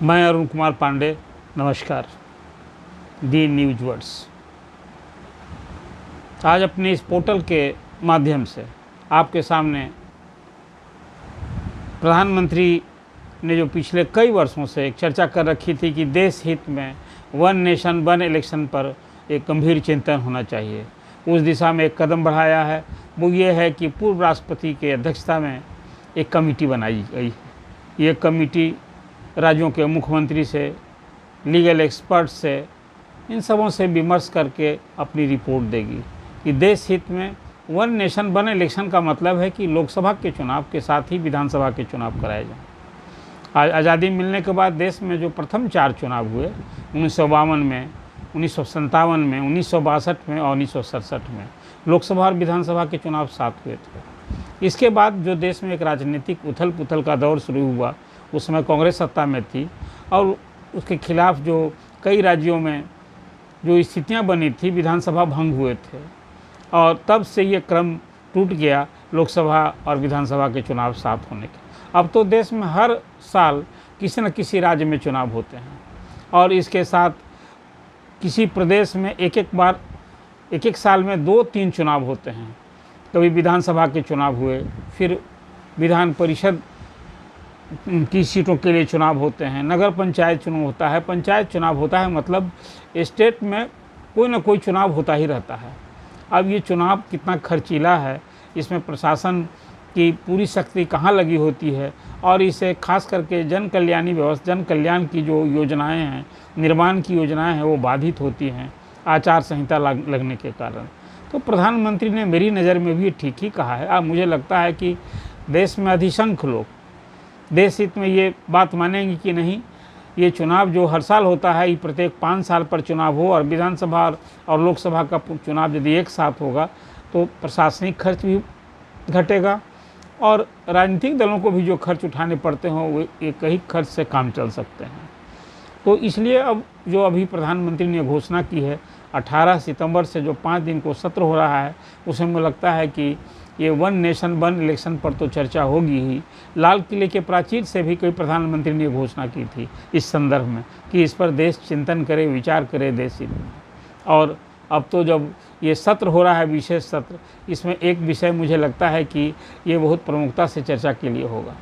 मैं अरुण कुमार पांडे, नमस्कार। दी news words आज अपने इस पोर्टल के माध्यम से आपके सामने प्रधानमंत्री ने जो पिछले कई वर्षों से एक चर्चा कर रखी थी कि देश हित में वन नेशन वन इलेक्शन पर एक गंभीर चिंतन होना चाहिए, उस दिशा में एक कदम बढ़ाया है। वो ये है कि पूर्व राष्ट्रपति के अध्यक्षता में एक कमेटी बनाई गई। ये कमेटी राज्यों के मुख्यमंत्री से, लीगल एक्सपर्ट्स से, इन सबों से विमर्श करके अपनी रिपोर्ट देगी कि देश हित में वन नेशन वन इलेक्शन का मतलब है कि लोकसभा के चुनाव के साथ ही विधानसभा के चुनाव कराए जाएं। आज आज़ादी मिलने के बाद देश में जो प्रथम 4 चुनाव हुए 1952 में, 1957 में, 1962 में और 1967 में, लोकसभा और विधानसभा के चुनाव साथ हुए थे। इसके बाद जो देश में एक राजनीतिक उथल पुथल का दौर शुरू हुआ, उस समय कांग्रेस सत्ता में थी और उसके खिलाफ जो कई राज्यों में जो स्थितियां बनी थी, विधानसभा भंग हुए थे और तब से ये क्रम टूट गया लोकसभा और विधानसभा के चुनाव साथ होने के। अब तो देश में हर साल किसी न किसी राज्य में चुनाव होते हैं और इसके साथ किसी प्रदेश में एक साल में 2-3 चुनाव होते हैं। कभी विधानसभा के चुनाव हुए, फिर विधान परिषद की सीटों के लिए चुनाव होते हैं, नगर पंचायत चुनाव होता है, पंचायत चुनाव होता है, मतलब स्टेट में कोई ना कोई चुनाव होता ही रहता है। अब ये चुनाव कितना खर्चीला है, इसमें प्रशासन की पूरी शक्ति कहाँ लगी होती है और इसे खास करके जन कल्याण की जो योजनाएं हैं, निर्माण की योजनाएं हैं, वो बाधित होती हैं आचार संहिता लगने के कारण। तो प्रधानमंत्री ने मेरी नज़र में भी ठीक ही कहा है। अब मुझे लगता है कि देश में अधिसंख्य लोग देश हित में ये बात मानेंगे कि नहीं, ये चुनाव जो हर साल होता है, ये प्रत्येक 5 साल पर चुनाव हो और विधानसभा और लोकसभा का चुनाव यदि एक साथ होगा तो प्रशासनिक खर्च भी घटेगा और राजनीतिक दलों को भी जो खर्च उठाने पड़ते हों वो एक ही खर्च से काम चल सकते हैं। तो इसलिए अब जो अभी प्रधानमंत्री ने घोषणा की है, 18 सितंबर से जो 5 दिन को सत्र हो रहा है, उसमें मुझे लगता है कि ये वन नेशन वन इलेक्शन पर तो चर्चा होगी ही। लाल किले के प्राचीर से भी कोई प्रधानमंत्री ने घोषणा की थी इस संदर्भ में कि इस पर देश चिंतन करे, विचार करे देश हित में। और अब तो जब ये सत्र हो रहा है, विशेष सत्र, इसमें एक विषय मुझे लगता है कि ये बहुत प्रमुखता से चर्चा के लिए होगा।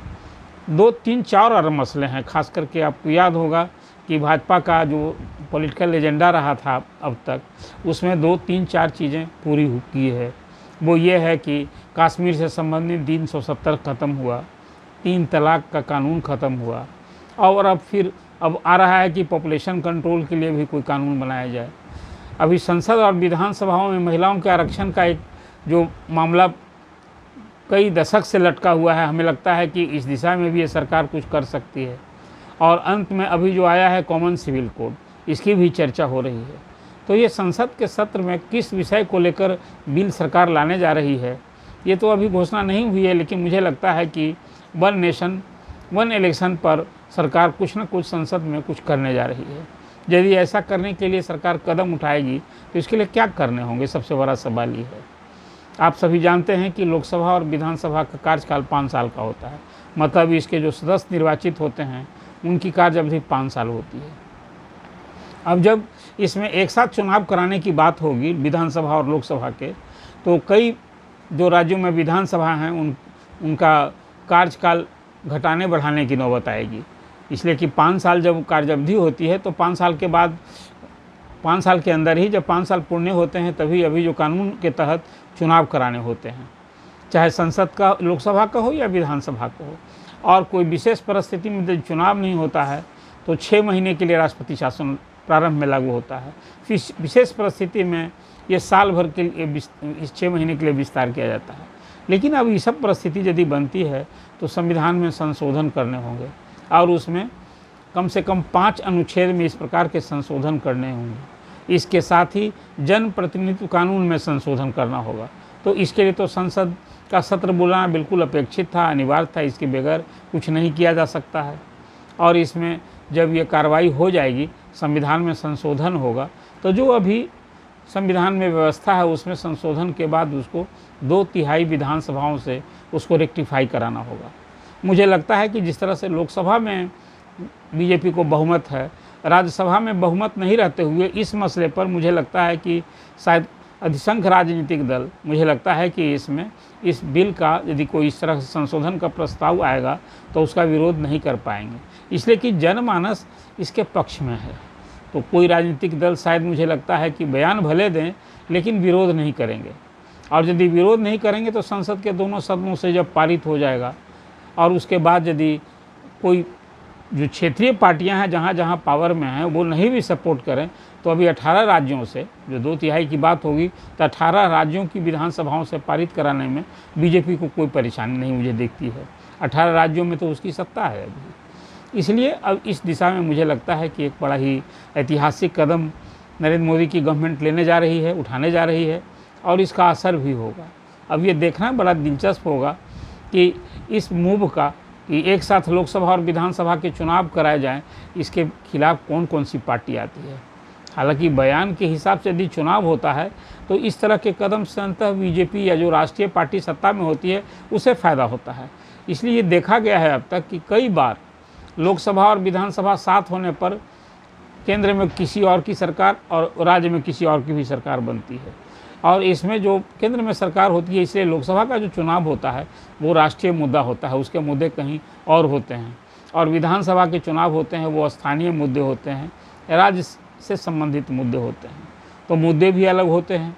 2-3-4 और मसले हैं, खास करके आपको याद होगा कि भाजपा का जो पॉलिटिकल एजेंडा रहा था अब तक, उसमें 2-3-4 चीज़ें पूरी की है। वो ये है कि कश्मीर से संबंधित 370 ख़त्म हुआ, 3 तलाक का कानून ख़त्म हुआ और अब आ रहा है कि पॉपुलेशन कंट्रोल के लिए भी कोई कानून बनाया जाए। अभी संसद और विधानसभाओं में महिलाओं के आरक्षण का एक जो मामला कई दशक से लटका हुआ है, हमें लगता है कि इस दिशा में भी ये सरकार कुछ कर सकती है। और अंत में अभी जो आया है कॉमन सिविल कोड, इसकी भी चर्चा हो रही है। तो ये संसद के सत्र में किस विषय को लेकर बिल सरकार लाने जा रही है, ये तो अभी घोषणा नहीं हुई है, लेकिन मुझे लगता है कि वन नेशन वन इलेक्शन पर सरकार कुछ न कुछ संसद में कुछ करने जा रही है। यदि ऐसा करने के लिए सरकार कदम उठाएगी तो इसके लिए क्या करने होंगे, सबसे बड़ा सवाल ये है। आप सभी जानते हैं कि लोकसभा और विधानसभा का कार्यकाल 5 साल का होता है, मतलब इसके जो सदस्य निर्वाचित होते हैं उनकी कार्य अवधि 5 साल होती है। अब जब इसमें एक साथ चुनाव कराने की बात होगी विधानसभा और लोकसभा के, तो कई जो राज्यों में विधानसभा हैं उनका कार्यकाल घटाने बढ़ाने की नौबत आएगी, इसलिए कि 5 साल जब कार्यावधि होती है तो 5 साल के बाद 5 साल के अंदर ही जब 5 साल पूर्ण होते हैं तभी अभी जो कानून के तहत चुनाव कराने होते हैं, चाहे संसद का, लोकसभा का हो या विधानसभा का हो। और कोई विशेष परिस्थिति में जब चुनाव नहीं होता है तो 6 महीने के लिए राष्ट्रपति शासन प्रारंभ में लागू होता है, फिर विशेष परिस्थिति में ये साल भर के लिए इस 6 महीने के लिए विस्तार किया जाता है। लेकिन अब ये सब परिस्थिति यदि बनती है तो संविधान में संशोधन करने होंगे और उसमें कम से कम 5 अनुच्छेद में इस प्रकार के संशोधन करने होंगे। इसके साथ ही जन प्रतिनिधित्व कानून में संशोधन करना होगा। तो इसके लिए तो संसद का सत्र बुलाना बिल्कुल अपेक्षित था, अनिवार्य था, इसके बगैर कुछ नहीं किया जा सकता है। और इसमें जब ये कार्रवाई हो जाएगी, संविधान में संशोधन होगा, तो जो अभी संविधान में व्यवस्था है उसमें संशोधन के बाद उसको 2/3 विधानसभाओं से उसको रेक्टिफाई कराना होगा। मुझे लगता है कि जिस तरह से लोकसभा में बीजेपी को बहुमत है, राज्यसभा में बहुमत नहीं रहते हुए इस मसले पर मुझे लगता है कि शायद अधिसंख्य राजनीतिक दल, मुझे लगता है कि इसमें इस बिल का यदि कोई इस तरह से संशोधन का प्रस्ताव आएगा तो उसका विरोध नहीं कर पाएंगे, इसलिए कि जनमानस इसके पक्ष में है। तो कोई राजनीतिक दल शायद मुझे लगता है कि बयान भले दें लेकिन विरोध नहीं करेंगे, और यदि विरोध नहीं करेंगे तो संसद के दोनों सदनों से जब पारित हो जाएगा और उसके बाद यदि कोई जो क्षेत्रीय पार्टियां हैं जहां जहां पावर में हैं वो नहीं भी सपोर्ट करें तो अभी 18 राज्यों से जो 2/3 की बात होगी तो 18 राज्यों की विधानसभाओं से पारित कराने में बीजेपी को कोई परेशानी नहीं मुझे दिखती है। 18 राज्यों में तो उसकी सत्ता है अभी, इसलिए अब इस दिशा में मुझे लगता है कि एक बड़ा ही ऐतिहासिक कदम नरेंद्र मोदी की गवर्नमेंट लेने जा रही है, उठाने जा रही है, और इसका असर भी होगा। अब ये देखना बड़ा दिलचस्प होगा कि इस मूव का कि एक साथ लोकसभा और विधानसभा के चुनाव कराए जाएं, इसके खिलाफ कौन कौन सी पार्टी आती है। हालांकि बयान के हिसाब से यदि चुनाव होता है तो इस तरह के कदम से अंततः बीजेपी या जो राष्ट्रीय पार्टी सत्ता में होती है उसे फ़ायदा होता है। इसलिए ये देखा गया है अब तक कि कई बार लोकसभा और विधानसभा साथ होने पर केंद्र में किसी और की सरकार और राज्य में किसी और की भी सरकार बनती है, और इसमें जो केंद्र में सरकार होती है इसलिए लोकसभा का जो चुनाव होता है वो राष्ट्रीय मुद्दा होता है, उसके मुद्दे कहीं और होते हैं, और विधानसभा के चुनाव होते हैं वो स्थानीय मुद्दे होते हैं, राज्य से संबंधित मुद्दे होते हैं, तो मुद्दे भी अलग होते हैं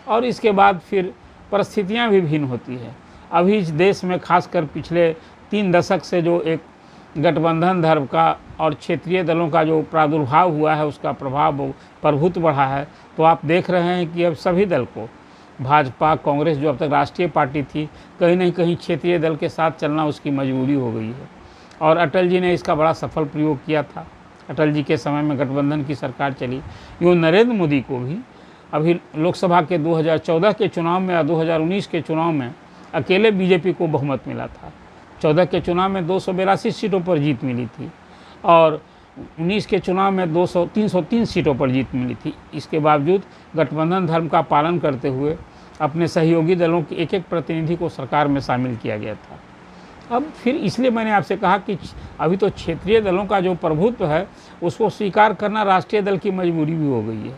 और इसके बाद फिर परिस्थितियां भी भिन्न होती है। अभी इस देश में खासकर पिछले 3 दशक से जो एक गठबंधन धर्म का और क्षेत्रीय दलों का जो प्रादुर्भाव हुआ है उसका प्रभाव प्रभुत्व बढ़ा है, तो आप देख रहे हैं कि अब सभी दल को, भाजपा कांग्रेस जो अब तक राष्ट्रीय पार्टी थी, कहीं न कहीं क्षेत्रीय दल के साथ चलना उसकी मजबूरी हो गई है, और अटल जी ने इसका बड़ा सफल प्रयोग किया था। अटल जी के समय में गठबंधन की सरकार चली, यूँ नरेंद्र मोदी को भी अभी लोकसभा के 2014 के चुनाव में या 2019 के चुनाव में अकेले बीजेपी को बहुमत मिला था। 14 के चुनाव में 282 सीटों पर जीत मिली थी और 19 के चुनाव में 303 सीटों पर जीत मिली थी। इसके बावजूद गठबंधन धर्म का पालन करते हुए अपने सहयोगी दलों के एक एक प्रतिनिधि को सरकार में शामिल किया गया था। अब फिर इसलिए मैंने आपसे कहा कि अभी तो क्षेत्रीय दलों का जो प्रभुत्व है उसको स्वीकार करना राष्ट्रीय दल की मजबूरी भी हो गई है,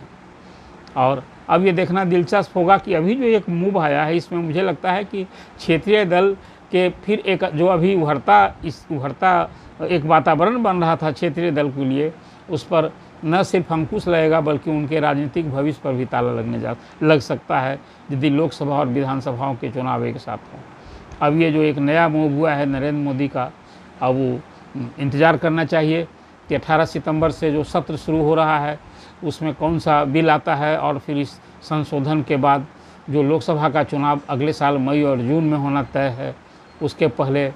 और अब ये देखना दिलचस्प होगा कि अभी जो एक मूव आया है इसमें मुझे लगता है कि क्षेत्रीय दल के फिर एक जो अभी उभरता एक वातावरण बन रहा था क्षेत्रीय दल के लिए, उस पर न सिर्फ अंकुश लगेगा बल्कि उनके राजनीतिक भविष्य पर भी ताला लग सकता है यदि लोकसभा और विधानसभाओं के चुनाव एक साथ हों। अब ये जो एक नया मूव हुआ है नरेंद्र मोदी का, अब वो इंतज़ार करना चाहिए कि 18 सितंबर से जो सत्र शुरू हो रहा है उसमें कौन सा बिल आता है, और फिर इस संशोधन के बाद जो लोकसभा का चुनाव अगले साल मई और जून में होना तय है, उसके पहले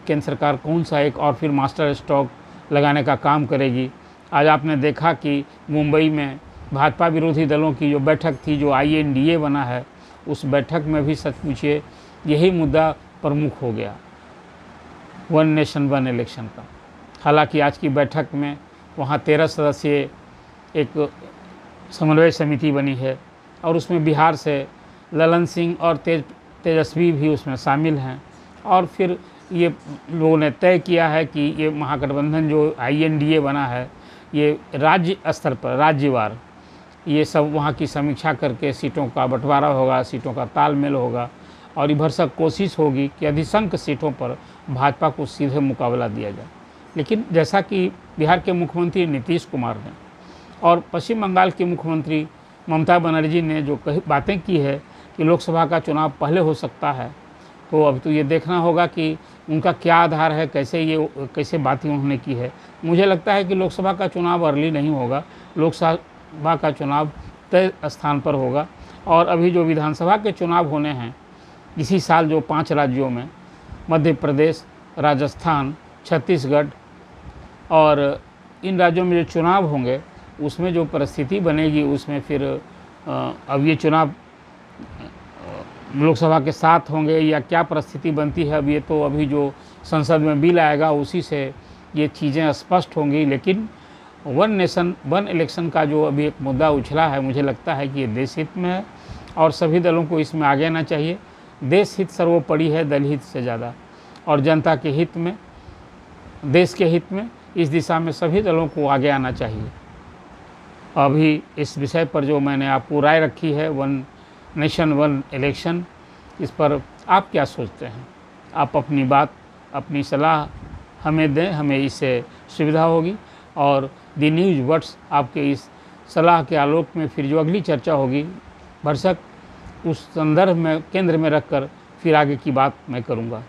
केंद्र सरकार कौन सा एक और फिर मास्टर स्ट्रोक लगाने का काम करेगी। आज आपने देखा कि मुंबई में भाजपा विरोधी दलों की जो बैठक थी, जो INDA बना है, उस बैठक में भी सच पूछिए यही मुद्दा प्रमुख हो गया, वन नेशन वन इलेक्शन का। हालांकि आज की बैठक में वहाँ 13 सदस्यीय एक समन्वय समिति बनी है और उसमें बिहार से ललन सिंह और तेजस्वी भी उसमें शामिल हैं, और फिर ये लोगों ने तय किया है कि ये महागठबंधन जो INDA बना है ये राज्य स्तर पर राज्यवार ये सब वहाँ की समीक्षा करके सीटों का बंटवारा होगा, सीटों का तालमेल होगा, और भरसक कोशिश होगी कि अधिसंख्य सीटों पर भाजपा को सीधे मुकाबला दिया जाए। लेकिन जैसा कि बिहार के मुख्यमंत्री नीतीश कुमार ने और पश्चिम बंगाल की मुख्यमंत्री ममता बनर्जी ने जो बातें की है कि लोकसभा का चुनाव पहले हो सकता है, तो अब तो ये देखना होगा कि उनका क्या आधार है, कैसे बातें उन्होंने की है। मुझे लगता है कि लोकसभा का चुनाव अर्ली नहीं होगा, लोकसभा का चुनाव तय स्थान पर होगा, और अभी जो विधानसभा के चुनाव होने हैं इसी साल जो 5 राज्यों में मध्य प्रदेश, राजस्थान, छत्तीसगढ़, और इन राज्यों में जो चुनाव होंगे उसमें जो परिस्थिति बनेगी उसमें फिर अब ये चुनाव लोकसभा के साथ होंगे या क्या परिस्थिति बनती है, अब ये तो अभी जो संसद में बिल आएगा उसी से ये चीज़ें स्पष्ट होंगी। लेकिन वन नेशन वन इलेक्शन का जो अभी एक मुद्दा उछला है, मुझे लगता है कि ये देश हित में है और सभी दलों को इसमें आगे आना चाहिए। देश हित सर्वोपरि है दल हित से ज़्यादा, और जनता के हित में, देश के हित में इस दिशा में सभी दलों को आगे आना चाहिए। अभी इस विषय पर जो मैंने आपको राय रखी है, वन नेशन वन इलेक्शन, इस पर आप क्या सोचते हैं? आप अपनी बात, अपनी सलाह हमें दें, हमें इससे सुविधा होगी। और दी न्यूज़ वर्ड्स आपके इस सलाह के आलोक में फिर जो अगली चर्चा होगी, भरसक उस संदर्भ में केंद्र में रखकर फिर आगे की बात मैं करूँगा।